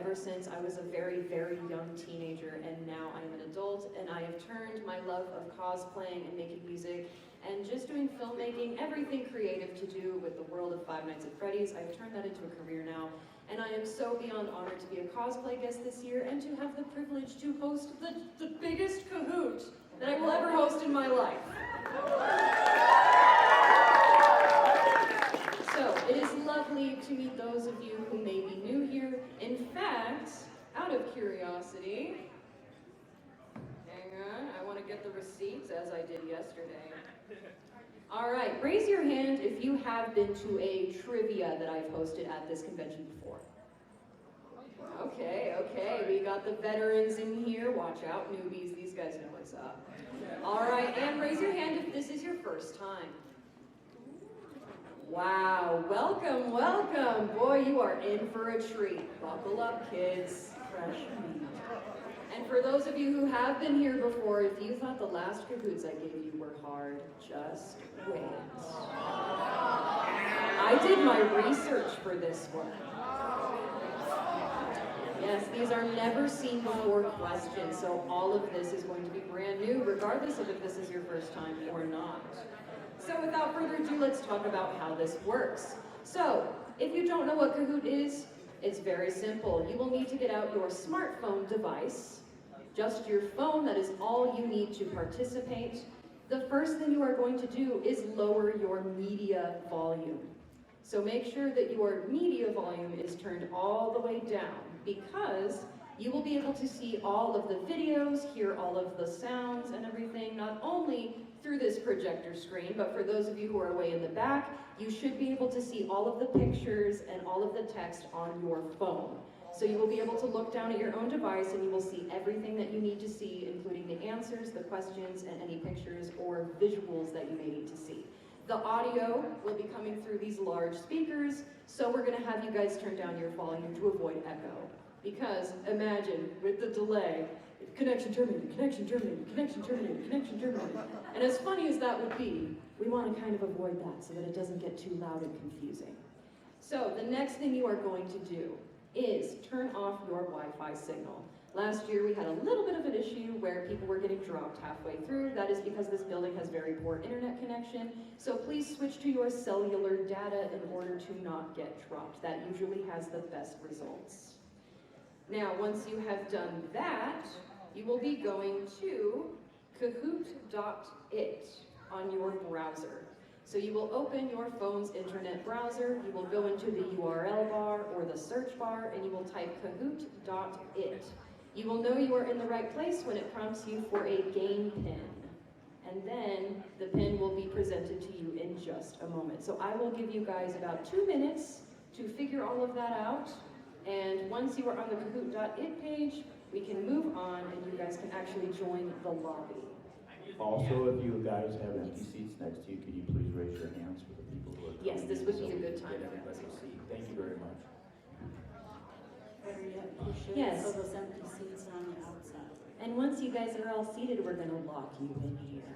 ever since I was a very, very young teenager, and now I am an adult, and I have turned my love of cosplaying and making music and just doing filmmaking, everything creative to do with the world of Five Nights at Freddy's. I've turned that into a career now, and I am so beyond honored to be a cosplay guest this year and to have the privilege to host the biggest KAHOOT that I will ever host in my life. So, it is lovely to meet those of you who may be new here. In fact, out of curiosity, hang on, I want to get the receipts as I did yesterday. All right, raise your hand if you have been to a trivia that I've hosted at this convention before. Okay, we got the veterans in here. Watch out, newbies, these guys know what's up. All right, and raise your hand if this is your first time. Wow, welcome, welcome. Boy, you are in for a treat. Buckle up, kids. Fresh meat. And for those of you who have been here before, if you thought the last KAHOOTs I gave you were hard, just wait. I did my research for this one. Yes, these are never seen before questions, so all of this is going to be brand new, regardless of if this is your first time or not. So without further ado, let's talk about how this works. So, if you don't know what KAHOOT is, it's very simple. You will need to get out your smartphone device, just your phone, that is all you need to participate. The first thing you are going to do is lower your media volume. So make sure that your media volume is turned all the way down, because you will be able to see all of the videos, hear all of the sounds and everything, not only through this projector screen, but for those of you who are way in the back, you should be able to see all of the pictures and all of the text on your phone. So you will be able to look down at your own device and you will see everything that you need to see, including the answers, the questions, and any pictures or visuals that you may need to see. The audio will be coming through these large speakers, so we're going to have you guys turn down your volume to avoid echo. Because imagine, with the delay, connection terminated, connection terminated, connection terminated, connection terminated. And as funny as that would be, we want to kind of avoid that so that it doesn't get too loud and confusing. So the next thing you are going to do is turn off your Wi-Fi signal. Last year we had a little bit of an issue where people were getting dropped halfway through. That is because this building has very poor internet connection. So please switch to your cellular data in order to not get dropped. That usually has the best results. Now, once you have done that, you will be going to kahoot.it on your browser. So you will open your phone's internet browser, you will go into the URL bar or the search bar, and you will type kahoot.it. You will know you are in the right place when it prompts you for a game pin. And then the pin will be presented to you in just a moment. So I will give you guys about 2 minutes to figure all of that out. And once you are on the kahoot.it page, we can move on and you guys can actually join the lobby. Also, if you guys have empty seats next to you, could you please raise your hands for the people who are coming? Yes, this would be a good time. Everybody see. Thank you very much. Better yet, you should Yes. fill those empty seats on the outside. And once you guys are all seated, we're going to lock you in here.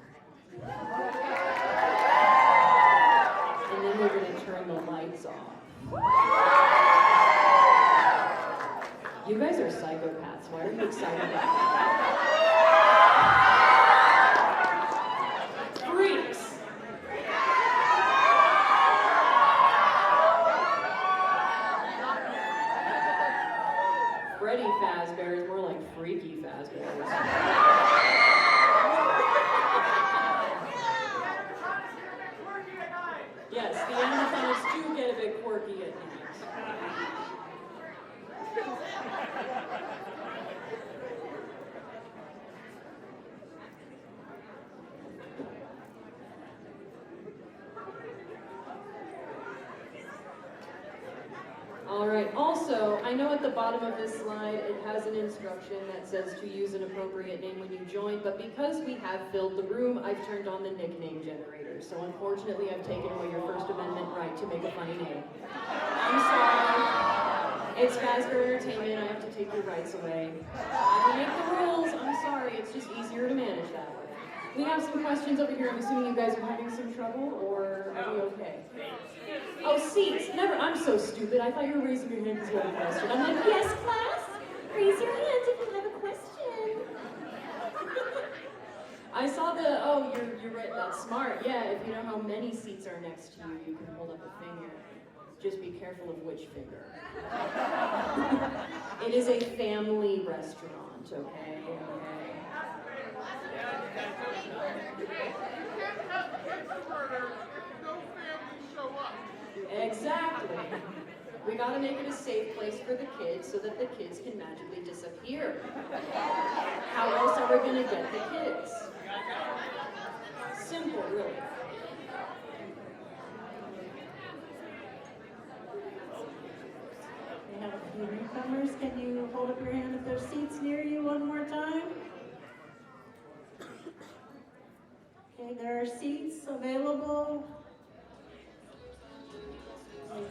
And then we're going to turn the lights off. You guys are psychopaths. Why are you excited about that? Freaks! Freddy Fazbear is more like Freaky Fazbear. Yes, the animatronics do get a bit quirky at night. All right, also, I know at the bottom of this slide it has an instruction that says to use an appropriate name when you join, but because we have filled the room, I've turned on the nickname generator. So unfortunately, I've taken away your First Amendment right to make a funny name. I'm sorry. It's Fazbear Entertainment. I have to take your rights away. I don't make the rules. I'm sorry. It's just easier to manage that way. We have some questions over here. I'm assuming you guys are having some trouble, or are we okay? Oh, seats. Never. I'm so stupid. I thought you were raising your hand because you had a question. I'm like, yes, class? Smart, yeah. If you know how many seats are next to you, you can hold up a finger. Just be careful of which finger. It is a family restaurant, okay? Exactly. We gotta make it a safe place for the kids so that the kids can magically disappear. How else are we gonna get the kids? Simple, really. We have a few newcomers. Can you hold up your hand if there's seats near you one more time? Okay, there are seats available. There you go.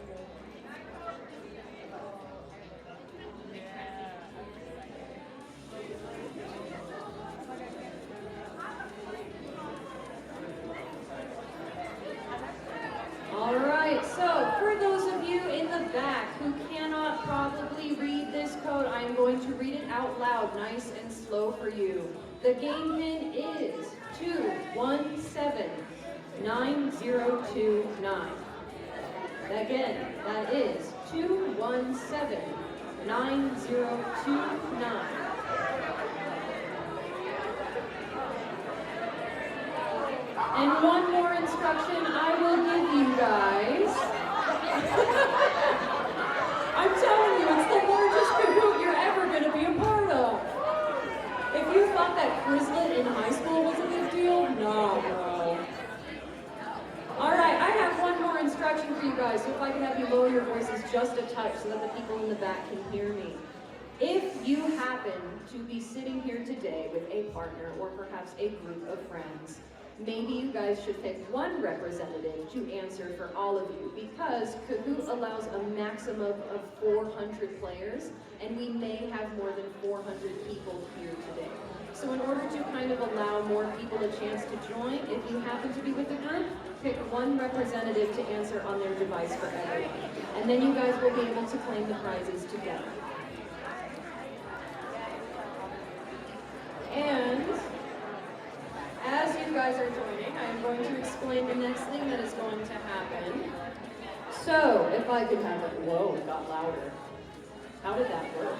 All right, so for those of you in the back who cannot probably read this code, I'm going to read it out loud, nice and slow for you. The game pin is 2179029. Again, that is 2179029. And one more instruction I will give you guys. I'm telling you, it's the largest KAHOOT you're ever going to be a part of. If you thought that Quizlet in high school was a big deal, no, bro. All right, I have one more instruction for you guys, so if I can have you lower your voices just a touch so that the people in the back can hear me. If you happen to be sitting here today with a partner or perhaps a group of friends, maybe you guys should pick one representative to answer for all of you, because KAHOOT allows a maximum of 400 players, and we may have more than 400 people here today. So in order to kind of allow more people a chance to join, if you happen to be with a group, pick one representative to answer on their device for everyone. And then you guys will be able to claim the prizes together. And as you guys are joining, I'm going to explain the next thing that is going to happen. So, if I could have it, whoa, it got louder. How did that work?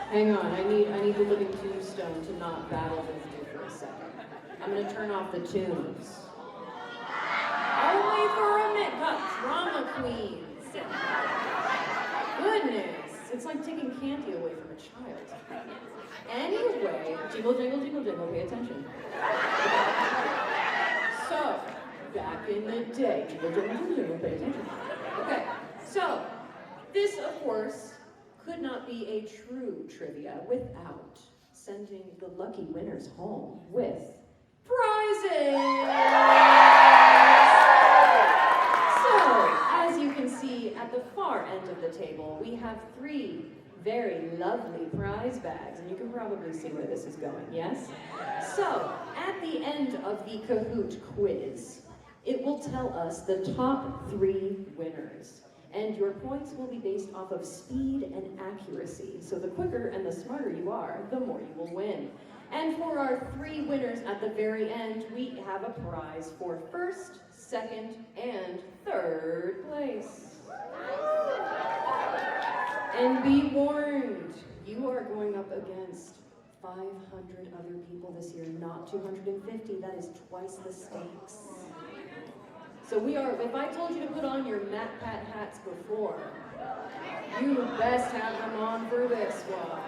Hang on, I need the living tombstone to not battle with me for a second. I'm gonna turn off the tunes. Only for a minute, got drama queens. Goodness, it's like taking candy away from a child. Anyway, jingle, jingle, jingle, jingle, pay attention. So, back in the day, jingle, jingle, jingle, jingle, pay attention. Okay, so, this, of course, could not be a true trivia without sending the lucky winners home with prizes! So, as you can see at the far end of the table, we have 3 very lovely prize bags, and you can probably see where this is going, yes? So, at the end of the KAHOOT quiz, it will tell us the top 3 winners. And your points will be based off of speed and accuracy. So the quicker and the smarter you are, the more you will win. And for our 3 winners at the very end, we have a prize for 1st, 2nd, and 3rd place. And be warned, you are going up against 500 other people this year, not 250. That is twice the stakes. So if I told you to put on your Matt Pat hats before, you best have them on for this one.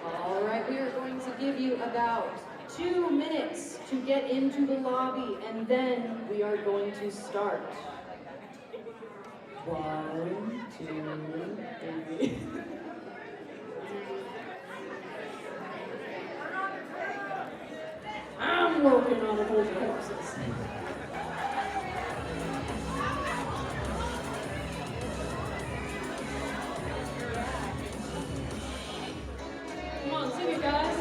All right, we are going to give you about 2 minutes to get into the lobby, and then we are going to start. 1, 2, 3. I'm working on a whole horses. Come on, sing it, guys.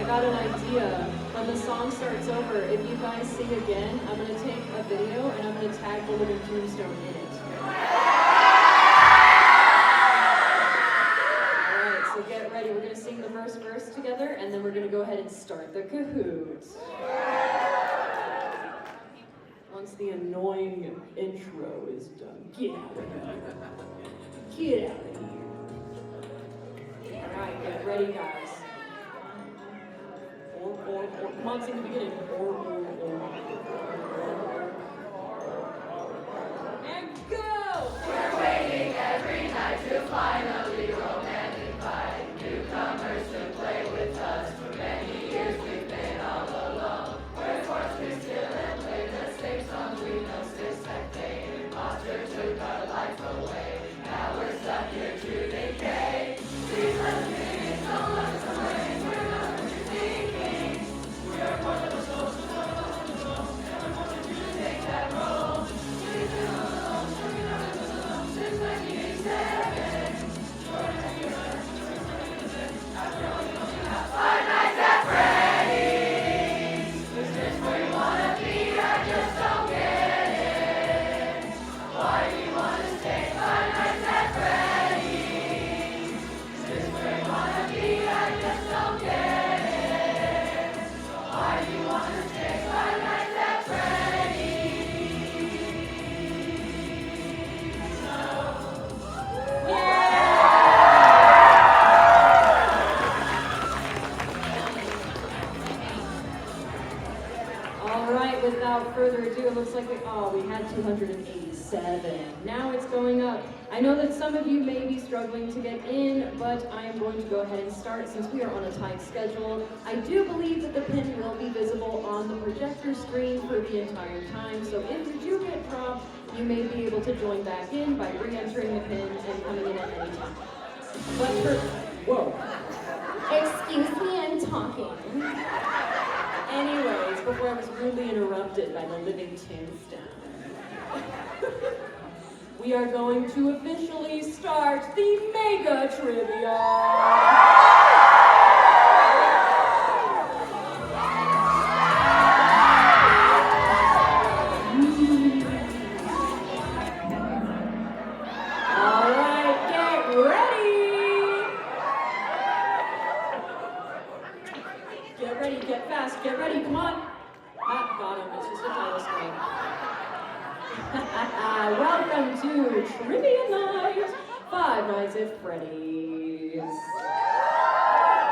I got an idea. When the song starts over, if you guys sing again, I'm going to take a video and I'm going to tag the living tombstone in it. Alright, so get ready. We're going to sing the first verse together, and then we're going to go ahead and start the KAHOOT. Once the annoying intro is done, get out of here. Get out of here. Alright, get ready, guys. Or. Come on, sing the beginning. Or. And go! We're waiting every night to finally romantic fight. Newcomers to play with us. For many years we've been all alone. We're forced to still and play the same songs we know since that day. Monster took our life away. Now we're stuck here to decay. Please let me don't let us away. We're not what you're thinking. We're more than a soul. Never wanted you to take that role. Please do not alone. Since 1987. After all, you only have 5 nights at Freddy's. Is this where you wanna be? I just don't get it. Why do you wanna stay 5 nights at Freddy's? Is this where you wanna be? I just don't get it. Why do you wanna stay 5 nights at Alright, without further ado, it looks like we had 287. Now it's going up. I know that some of you may be struggling to get in, but I am going to go ahead and start since we are on a tight schedule. I do believe that the pin will be visible on the projector screen for the entire time, so if you do get dropped, you may be able to join back in by re-entering the pin and coming in at any time. But whoa. Excuse me, I'm talking. Anyways, before I was rudely interrupted by the living tombstone, we are going to officially start the Mega Trivia! Alright, get ready! Get ready, get fast, get ready, come on! Ah, got him, it's just a title screen. Welcome to Trivia Night! 5 Nights at Freddy's.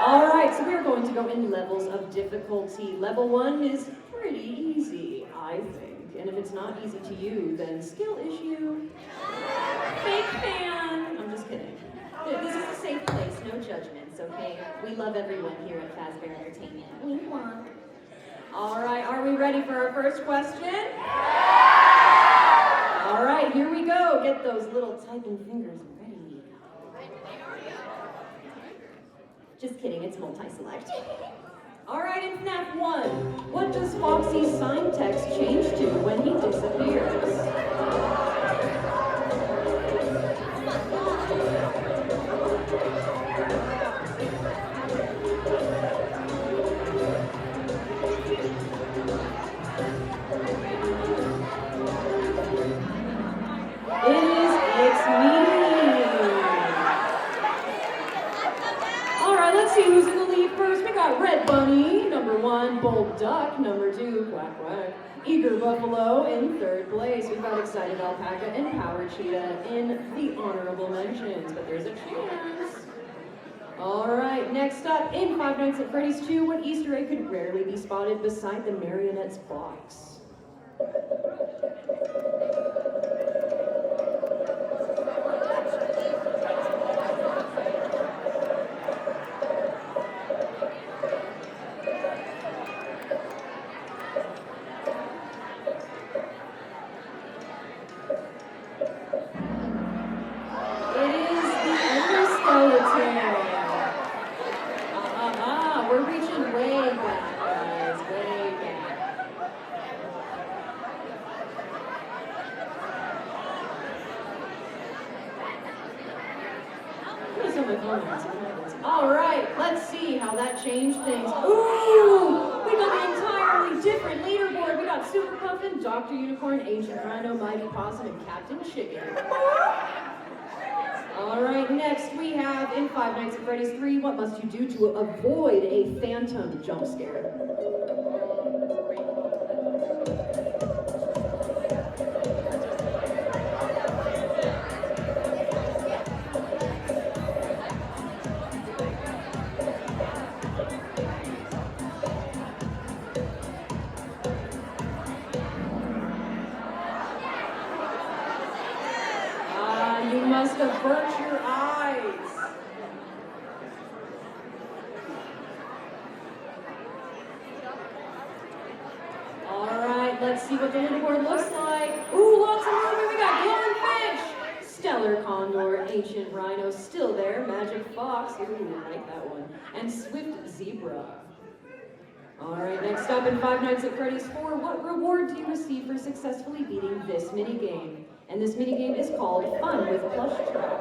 Alright, so we are going to go in levels of difficulty. Level 1 is pretty easy, I think. And if it's not easy to you, then skill issue. Fake fan! I'm just kidding. This is a safe place, no judgments, okay? We love everyone here at Fazbear Entertainment. Wink wonk. Alright, are we ready for our first question? Alright, here we go. Get those little typing fingers ready. Just kidding, it's multi-select. Alright, in FNAF 1, what does Foxy's sign text change to when he disappears? It's me. Alright, let's see who's in the lead first. We got Red Bunny, number 1, Bold Duck, number 2, Quack Quack, Eager Buffalo in 3rd place. We've got Excited Alpaca and Power Cheetah in the honorable mentions, but there's a chance. Alright, next up, in Five Nights at Freddy's 2, what Easter egg could rarely be spotted beside the marionette's box? We're reaching way back, guys, way back. All right, let's see how that changed things. Ooh! We got an entirely different leaderboard. We got Super Puffin, Dr. Unicorn, Ancient Rhino, Mighty Possum, and Captain Chica. All right, next we have in Five Nights at Freddy's 3, what must you do to avoid a phantom jump scare? You must avert your eyes. All right, let's see what the leaderboard looks like. Ooh, lots of movement. We got Glowing Fish, Stellar Condor, Ancient Rhino, still there, Magic Fox, ooh, I like that one, and Swift Zebra. All right, next up in Five Nights at Freddy's 4, what reward do you receive for successfully beating this minigame? And this minigame is called Fun with Plush Trap.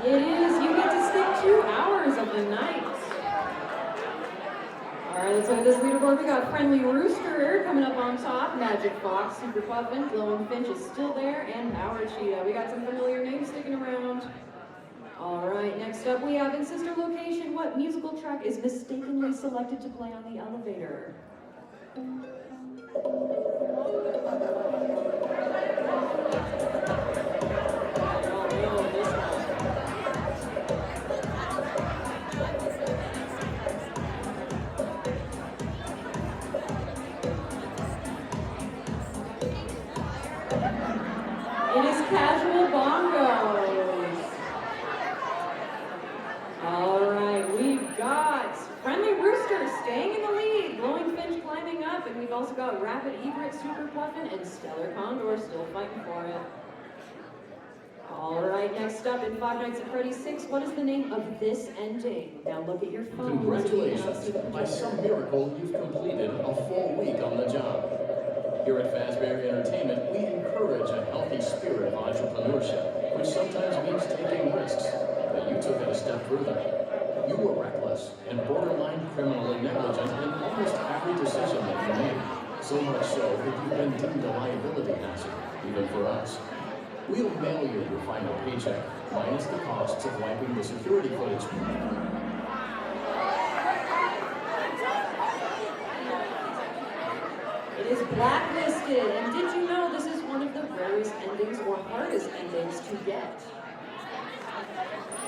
It is, you get to stick 2 hours of the night. All right, let's look at this leaderboard. We got Friendly Rooster coming up on top, Magic Fox, Super Puffin, Glowing Finch is still there, and Power Cheetah. We got some familiar names sticking around. All right, next up we have in Sister Location, what musical track is mistakenly selected to play on the elevator? It is Casual Bongos. All right, we've got Friendly Rooster staying in the lead, Glowing Finch climbing up, and we've also got Rapid Egret, Super Puffin, and Stellar Condor still fighting for it. All right, next up in Five Nights at Freddy's 6, what is the name of this ending? Now look at your phone. Congratulations. By some miracle, you've completed a full week on the job. Here at Fazbear Entertainment, we encourage a healthy spirit of entrepreneurship, which sometimes means taking risks. But you took it a step further. You were reckless and borderline criminally negligent in almost every decision that you made. So much so that you've been deemed a liability hazard, even for us. We'll mail you your final paycheck, minus the costs of wiping the security footage. It is blacklisted, and did you know this is one of the rarest endings or hardest endings to get?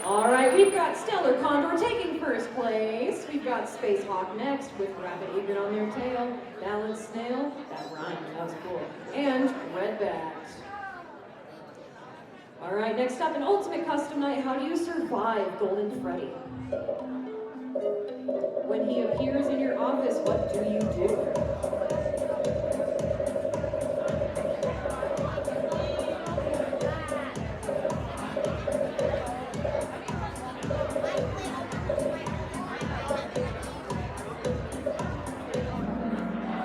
All right, we've got Stellar Condor taking first place. We've got Space Hawk next with Rapid Egret on their tail, Balanced Snail, that rhymed, that was cool, and Redbat. All right, next up in Ultimate Custom Night, how do you survive Golden Freddy? When he appears in your office, what do you do?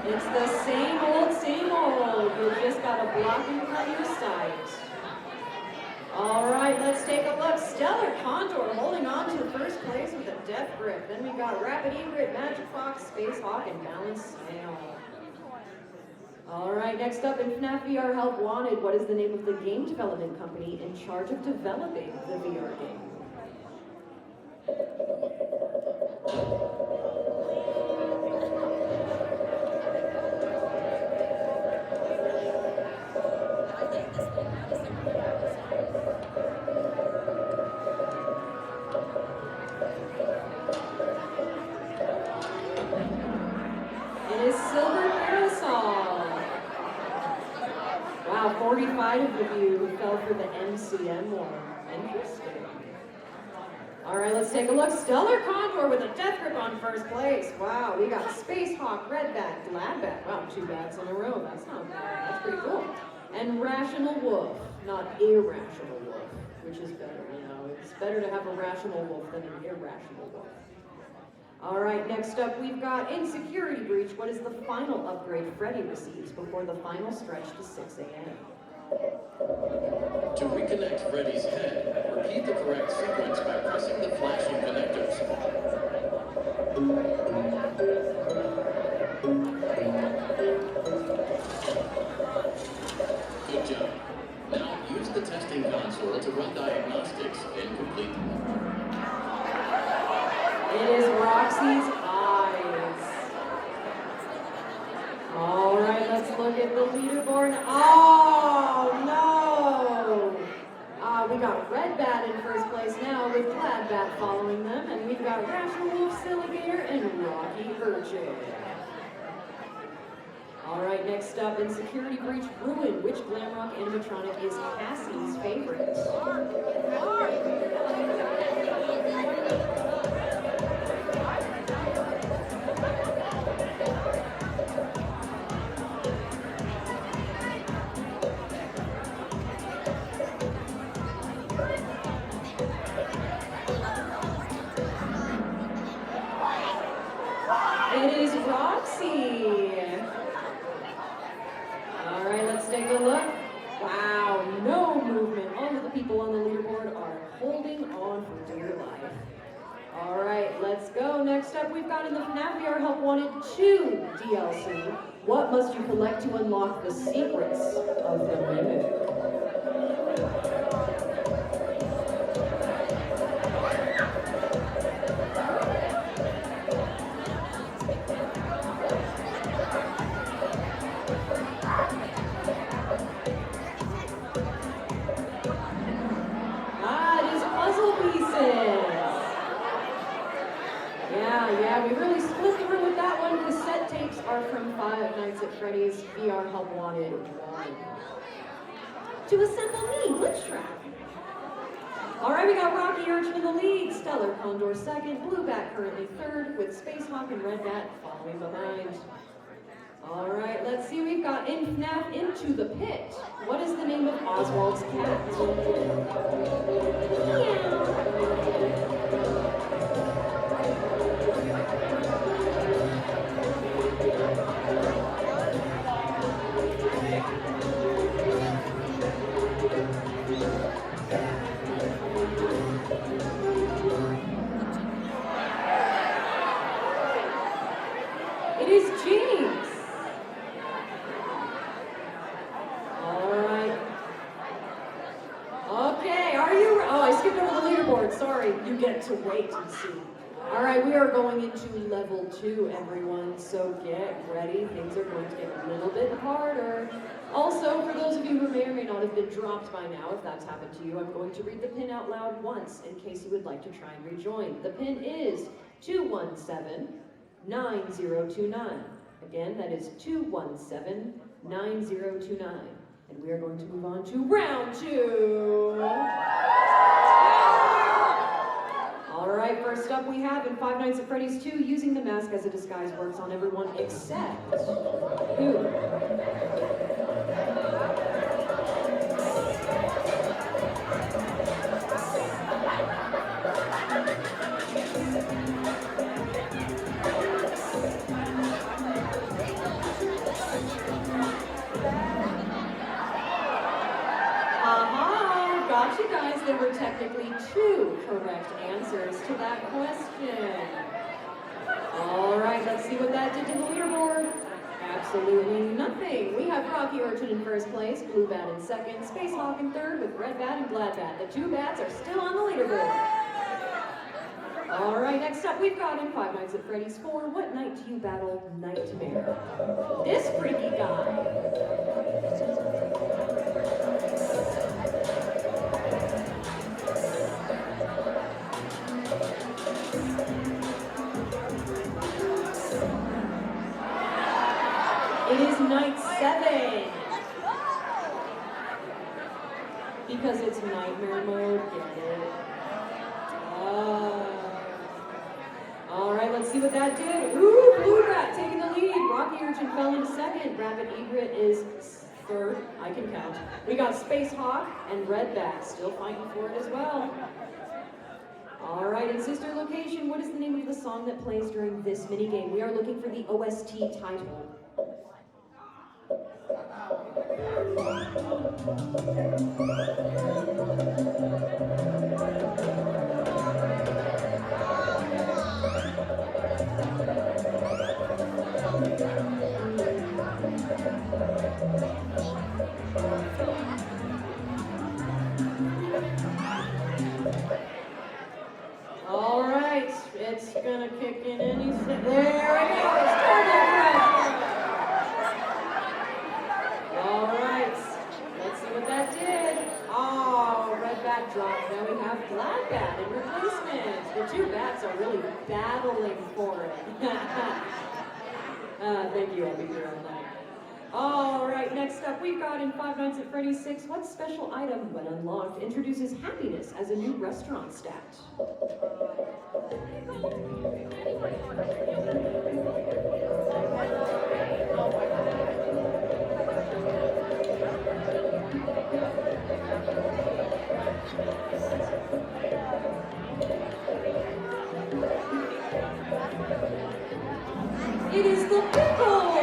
It's the same old, you've just got to block and cut your sight. All right, let's take a look. Stellar Condor holding on to first place with a death grip. Then we got Rapid Egret, Magic Fox, Space Hawk, and Balanced Snail. All right, next up in FNAF VR Help Wanted, what is the name of the game development company in charge of developing the VR game? It is Silver Parasol. Wow, 45 of you fell for the MCM one. Interesting. All right, let's take a look. Stellar Condor with a death grip on first place. Wow, we got Space Hawk, Redbat, Gladbat. Wow, 2 bats in a row. That's not bad. That's pretty cool. And Rational Wolf, not Irrational Wolf, which is better, you know. It's better to have a rational wolf than an irrational wolf. All right, next up we've got in security breach. What is the final upgrade Freddy receives before the final stretch to 6 a.m.? To reconnect Freddy's head, repeat the correct sequence by pressing the flashing connectors. Good job. Now use the testing console to run diagnostics and complete them. It is Roxy's eyes. All right, let's look at the leaderboard. Oh, no! We got Red Bat in first place now with Glad Bat following them, and we've got Rational Wolf, Silligator, and Rocky Urchin. All right, next up in Security Breach Ruin, which Glamrock animatronic is Cassie's favorite? It is Roxy. All right, let's take a look. Wow, no movement. All of the people on the leaderboard are holding on for dear life. All right, let's go. Next up, we've got in the FNAF VR Help Wanted 2 DLC. What must you collect to unlock the secrets of the mimic? Yeah, we really split the room with that one. Cassette tapes are from Five Nights at Freddy's VR Help Wanted 1. To assemble me, glitch track. All right, we got Rocky Urchin in the lead, Stellar Condor second, Blue Bat currently third, with Space Hawk and Red Bat following behind. All right, let's see, we've got in FNAF Into the Pit. What is the name of Oswald's cat? It is James. All right. Okay, are you? Oh, I skipped over the leaderboard. Sorry, you get to wait and see. All right, we are going into level 2, everyone. So get ready. Things are going to get a little bit harder. Also, for those of you who may or may not have been dropped by now, if that's happened to you, I'm going to read the pin out loud once in case you would like to try and rejoin. The pin is 217-9029. Again, that is 217-9029. And we are going to move on to round 2. All right, first up we have in Five Nights at Freddy's 2, using the mask as a disguise works on everyone except who? Got you guys. There were technically 2 correct answers to that question. All right, let's see what that did to the leaderboard. Absolutely nothing. We have Rocky Urchin in first place, Blue Bat in second, Space Hawk in third, with Red Bat and Glad Bat. The 2 bats are still on the leaderboard. All right, next up we've got in Five Nights at Freddy's 4, what night do you battle Nightmare? This freaky guy. It is night 7. Because it's nightmare mode, get it? All right, let's see what that did. Ooh, Blue Rat taking the lead. Rocky Urchin fell into second. Rapid Egret is third. I can count. We got Space Hawk and Red Bat still fighting for it as well. All right, in sister location, what is the name of the song that plays during this minigame? We are looking for the OST title. All right, it's gonna kick in any second. There it goes. All right, let's see what that did. Oh, red bat dropped. Now we have black bat in replacement. The two bats are really battling for it. Thank you, I'll be here all night. All right, next up we've got in Five Nights at Freddy's 6, what special item, when unlocked, introduces happiness as a new restaurant stat? It is the pickles!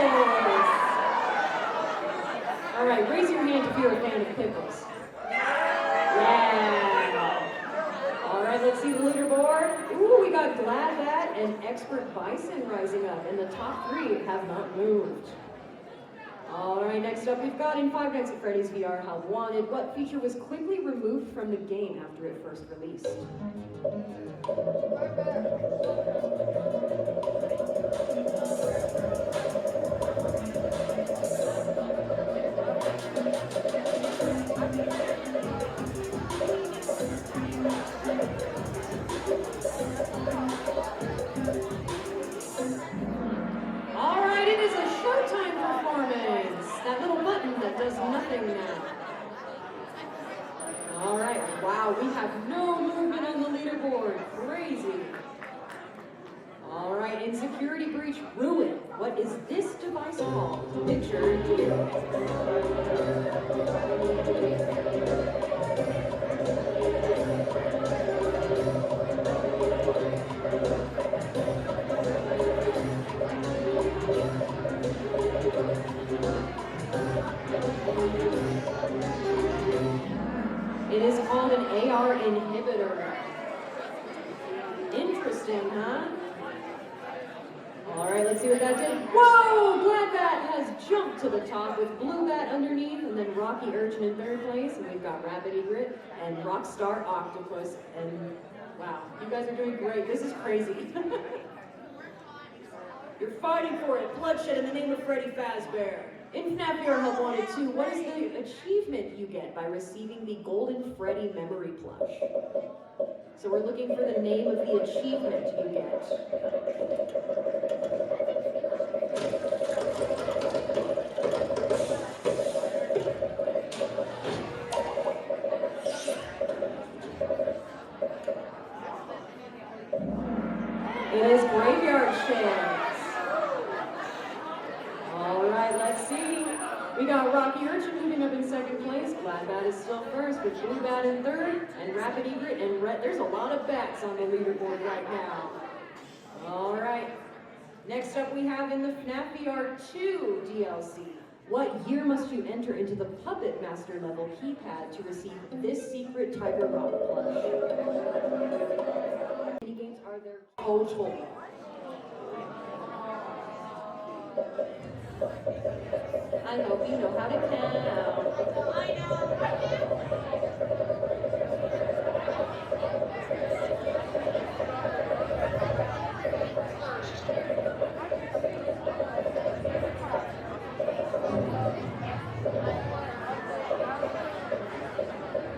All right, raise your hand if you're a fan of pickles. Yeah. All right, let's see the leaderboard. Ooh, we got Glad Bat and Expert Bison rising up, and the top three have not moved. All right, next up we've got in Five Nights at Freddy's VR How Wanted, what feature was quickly removed from the game after it first released? All right, it is a Showtime performance. That little button that does nothing now. All right, wow, we have no movement on the leaderboard. Crazy. All right, in Security Breach Ruin, what is this device called? Picture here. It is called an AR inhibitor. Interesting, huh? All right, let's see what that did. Whoa! Black Bat has jumped to the top with Blue Bat underneath, and then Rocky Urchin in third place, and we've got Rapid Egret and Rockstar Octopus. And wow, you guys are doing great. This is crazy. You're fighting for it. Bloodshed in the name of Freddy Fazbear. In FNAF VR Help Wanted 2, what is the achievement you get by receiving the Golden Freddy Memory Plush? So we're looking for the name of the achievement you get. It is Graveyard Shift. All right, let's see. We got Rocky Urchin moving up in second place. Glad Bat is still first with Blue Bat in third, and Rapid Egret and Red. There's a lot of bats on the leaderboard right now. All right. Next up we have in the FNAF VR 2 DLC. What year must you enter into the Puppet Master level keypad to receive this secret Tiger Rock plush? Mini games are there total. I hope you know how to count. I know.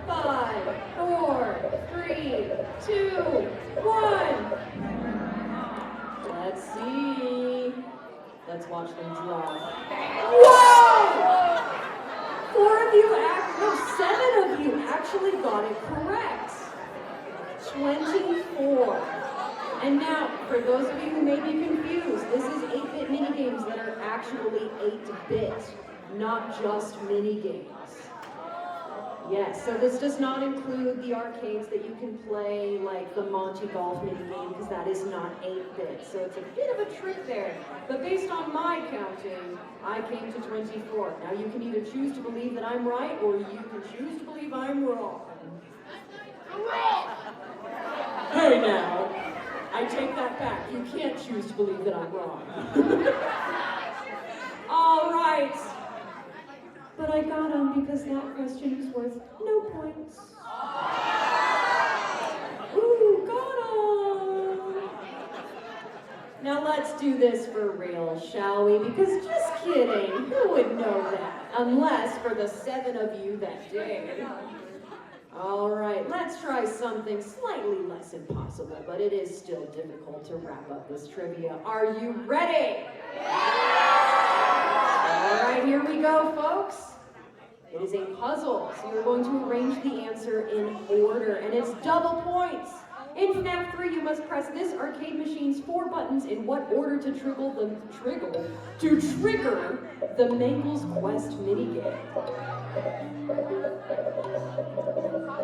5, 4, 3, 2, 1. Let's see. Let's watch them draw. Whoa! 7 of you actually got it correct. 24. And now, for those of you who may be confused, this is 8-bit minigames that are actually 8-bit, not just minigames. Yes, so this does not include the arcades that you can play, like the Monty Golf minigame, because that is not 8-bit, so it's a bit of a trick there. But based on my counting, I came to 24. Now you can either choose to believe that I'm right, or you can choose to believe I'm wrong. Hey now, I take that back. You can't choose to believe that I'm wrong. All right. But I got him because that question was worth no points. Ooh, got him! Now let's do this for real, shall we? Because just kidding, who would know that? Unless for the 7 of you that did. All right, let's try something slightly less impossible, but it is still difficult to wrap up this trivia. Are you ready? All right, here we go, folks. It is a puzzle, so you're going to arrange the answer in order, and it's double points. In FNAF 3, you must press this arcade machine's 4 buttons in what order to trigger the Mangle's Quest minigame.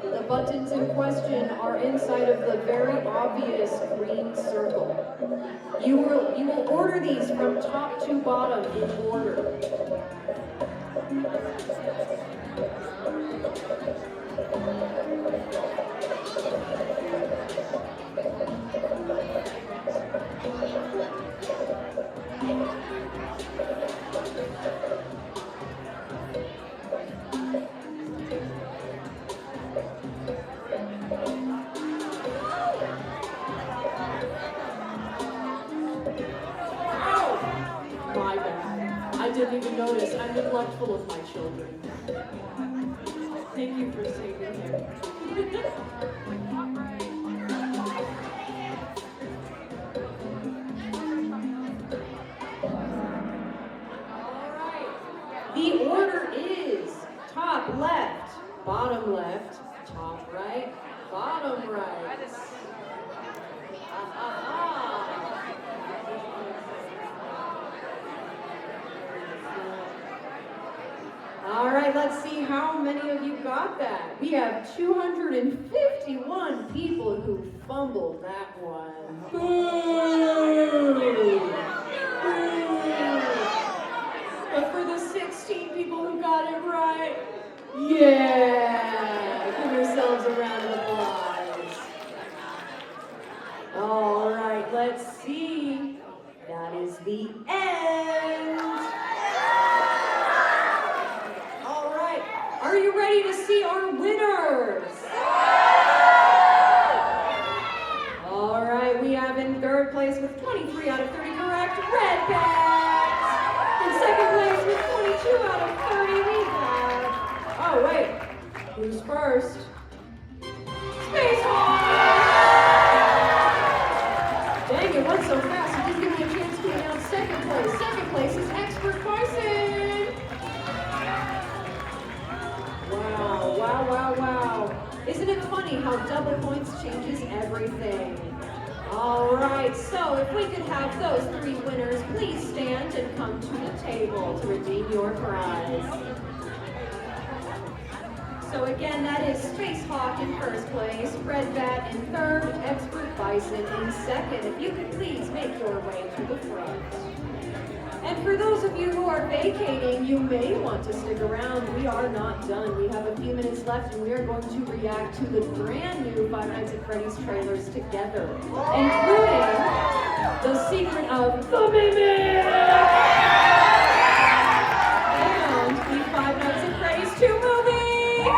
The buttons in question are inside of the very obvious green circle. You will order these from top to bottom in order. My bad. I didn't even notice. I'm neglectful of my children. Thank you for saving him. Alright. The order is top left, bottom left, top right, bottom right. All right, let's see how many of you got that. We have 251 people who fumbled that one. Boo! But for the 16 people who got it right, yeah! Give yourselves a round of applause. All right, let's see. That is the end. Are you ready to see our winners? All right, we have in third place with 23 out of 30 correct, Red Pants. In second place with 22 out of 30, we have... Oh, wait. Who's first? Space Hawk! Dang, it went so fast. You didn't give me a chance to announce second place. Second place is Expert Bison. Wow. Isn't it funny how double points changes everything? All right, so if we could have those 3 winners, please stand and come to the table to redeem your prize. So again, that is Space Hawk in first place, Red Bat in third, Expert Bison in second. If you could please make your way to the front. And for those of you who are vacating, you may want to stick around. We are not done. We have a few minutes left, and we are going to react to the brand new Five Nights at Freddy's trailers together, including The Secret of the Mimic and the Five Nights at Freddy's 2 movie.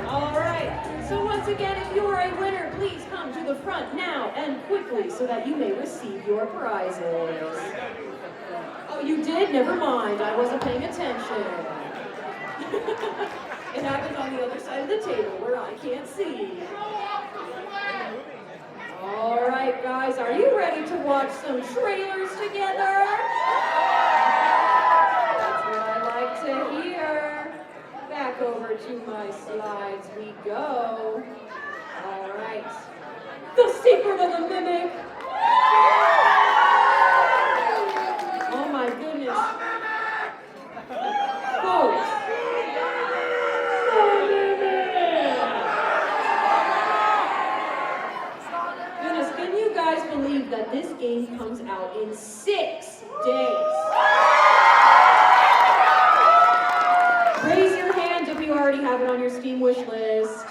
All right. So once again, if you are a winner, please come to the front now and quickly so that you may receive your prizes. Oh, you did? Never mind. I wasn't paying attention. It happened on the other side of the table where I can't see. All right, guys, are you ready to watch some trailers together? That's what I like to hear. Back over to my slides we go. All right. The Secret of the Mimic. Oh my goodness. Folks, guys believe that this game comes out in 6 days? Raise your hand if you already have it on your Steam wish list.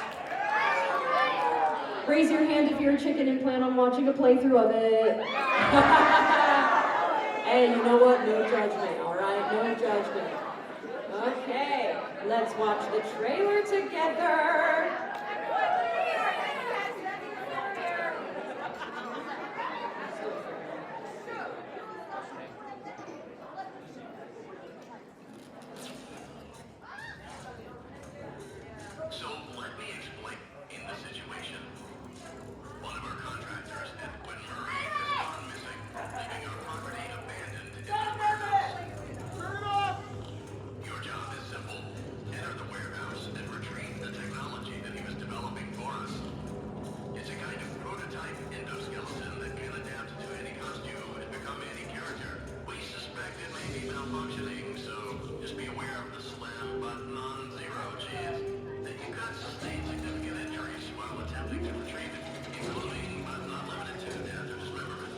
Raise your hand if you're a chicken and plan on watching a playthrough of it. Hey, you know what? No judgment, all right? No judgment. Okay, let's watch the trailer together. So let me explain in the situation. One of our contractors, Edwin Murray, has gone missing, leaving our property abandoned in the warehouse. Your job is simple. Enter the warehouse and retrieve the technology that he was developing for us. It's a kind of prototype endoskeleton that can adapt to any costume and become any character. We suspect it may be malfunctioning, so just be aware of the slam but non-zero chance that you could sustain significant injuries while attempting to retrieve it, including but not limited to death or dismemberment.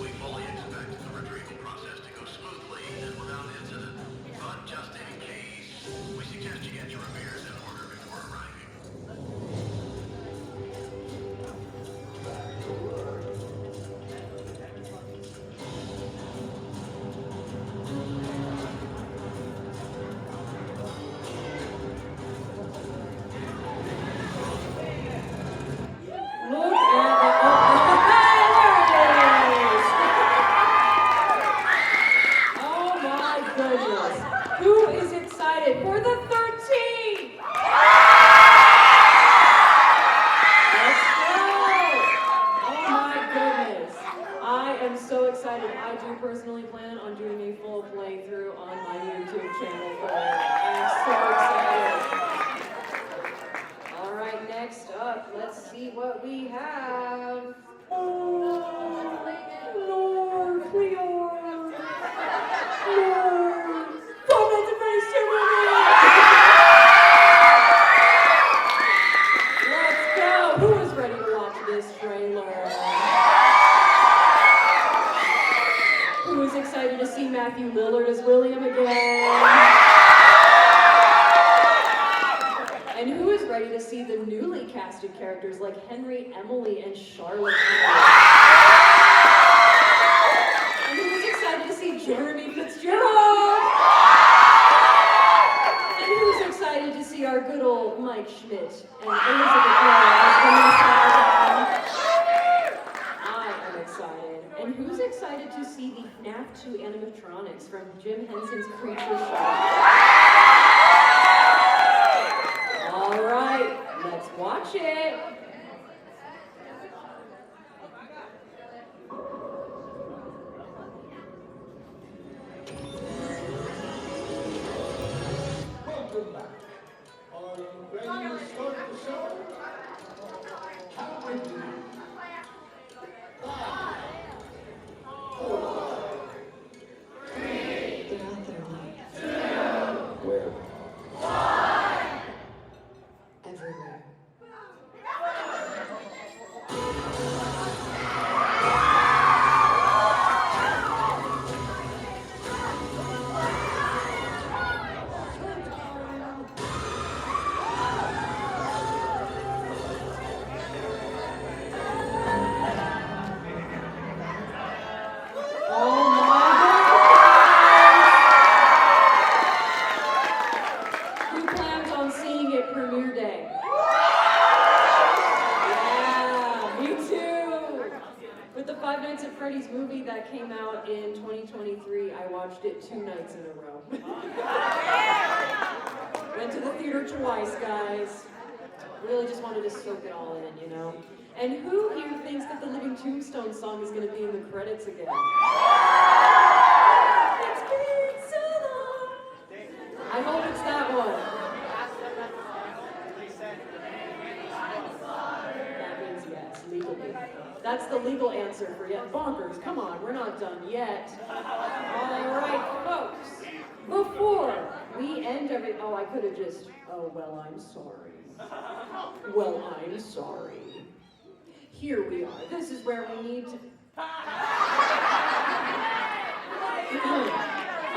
We fully expect the retrieval process to go smoothly and without incident, but just in case, we suggest you get your repairs in order before arriving. Look at there it is! Oh my goodness. Who is excited for the 13th? Let's go! Oh my goodness. I am so excited. I do personally plan on doing a full playthrough on my YouTube channel for it. I'm so excited. All right, next up, let's see what we have. Oh, Lord, we are. Lord. Five Nights at Freddy's 2 movie! Let's go. Who is ready to watch this trailer? Who is excited to see Matthew Lillard as William again? And who is ready to see the newly casted characters like Henry, Emily, and Charlotte? And who is excited to see Jeremy Fitzgerald? And who is excited to see our good old Mike Schmidt and Elizabeth Moore as Vanessa? I am excited. And who's excited to see the FNAF 2 animatronics from Jim Henson's Creature Show? All right, let's watch it. Welcome back. Are you ready to start the show? Count with me. 5, 4, 3, They're out there, Mike. 2, Where? 1. Everywhere. Oh my goodness! Who plans on seeing it premiere day? Yeah, me too! With the Five Nights at Freddy's movie that came out in 2023, I watched it 2 nights in a row. Went to the theater twice, guys. Really just wanted to soak it all in, you know? And who here thinks that the Living Tombstone song is going to be in the credits again? It's been so long. I hope it's that one. That means yes, legally. That's the legal answer for yet. Bonkers, come on, we're not done yet. All right, folks. Before we end oh, I could have just, oh, well, I'm sorry. Well, I'm sorry. Here we are. This is where we need to...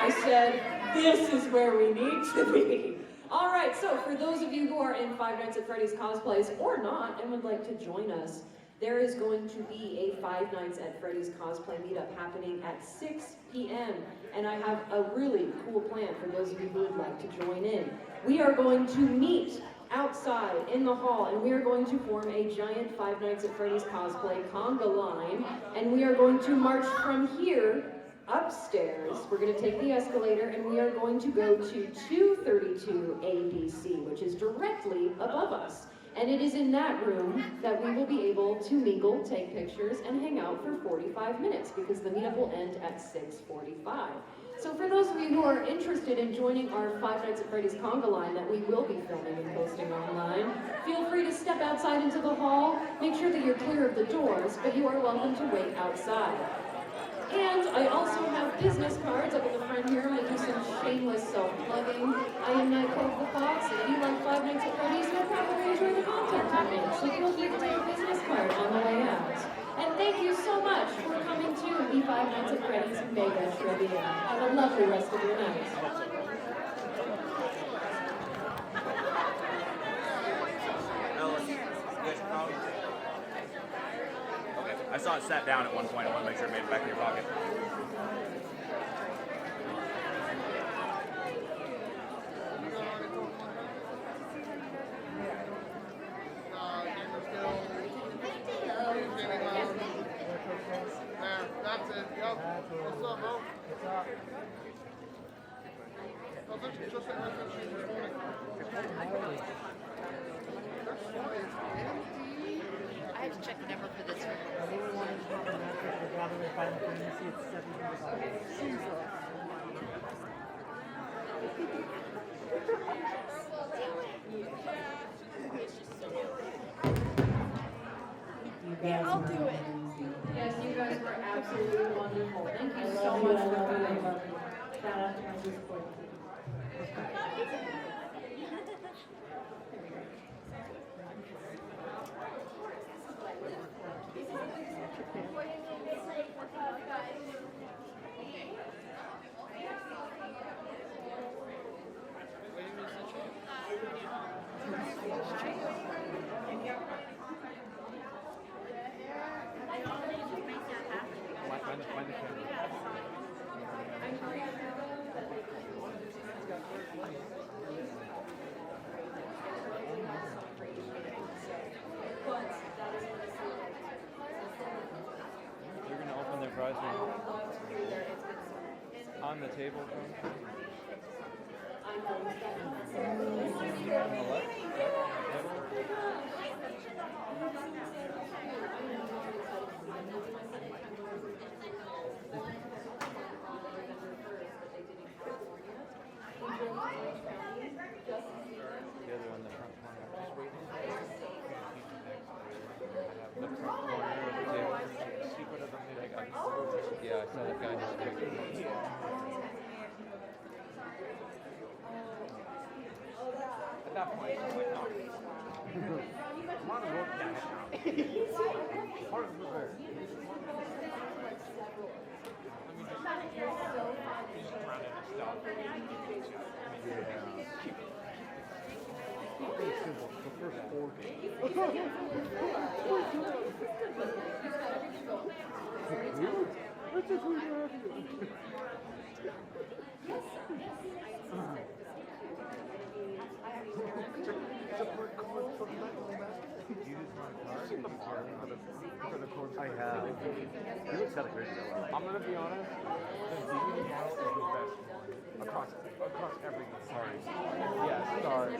I said, this is where we need to be. All right, so for those of you who are in Five Nights at Freddy's cosplays or not and would like to join us, there is going to be a Five Nights at Freddy's cosplay meetup happening at 6 p.m. And I have a really cool plan for those of you who would like to join in. We are going to meet outside in the hall, and we are going to form a giant Five Nights at Freddy's cosplay conga line, and we are going to march from here upstairs. We're going to take the escalator, and we are going to go to 232 ABC, which is directly above us. And it is in that room that we will be able to mingle, take pictures, and hang out for 45 minutes, because the meetup will end at 6:45. So for those of you who are interested in joining our Five Nights at Freddy's conga line that we will be filming and posting online, feel free to step outside into the hall. Make sure that you're clear of the doors, but you are welcome to wait outside. And I also have business cards up at the front here. I'm going to do some shameless self-plugging. I am NightCove the Fox, and if you like Five Nights at Freddy's, you'll probably enjoy the content I make. So feel free to take a business card on the way out. And thank you so much for coming to the Five Nights at Freddy's Mega Trivia. Have a lovely rest of your night. I saw it sat down at one point. I want to make sure it made it back in your pocket. That's it. Yep. What's up, bro? What's up? I was literally just at my country this morning. I have to check the number for this one. Yeah, I'll do it. Yes, you guys were absolutely wonderful. Thank you I so love you, much I for love you, I coming. love you. Shout out to my support team. You're going to open their fries on the table. On the left? The other one, the front corner. Just waiting. The front corner of the table. Yeah, I saw that guy just at that point, I was like, no. I'm on a road down Part of the river. Just run into stuff. The first 4 games. That's just who you're after. I have. He looks kind of crazy. I'm gonna be honest. The DVD model is the best one across everything. Sorry. Yeah, sorry.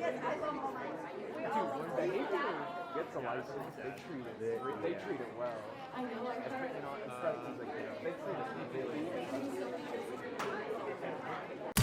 Dude, when behavior gets a license, they treat it. They treat it well. I know. You know, especially like they treat it.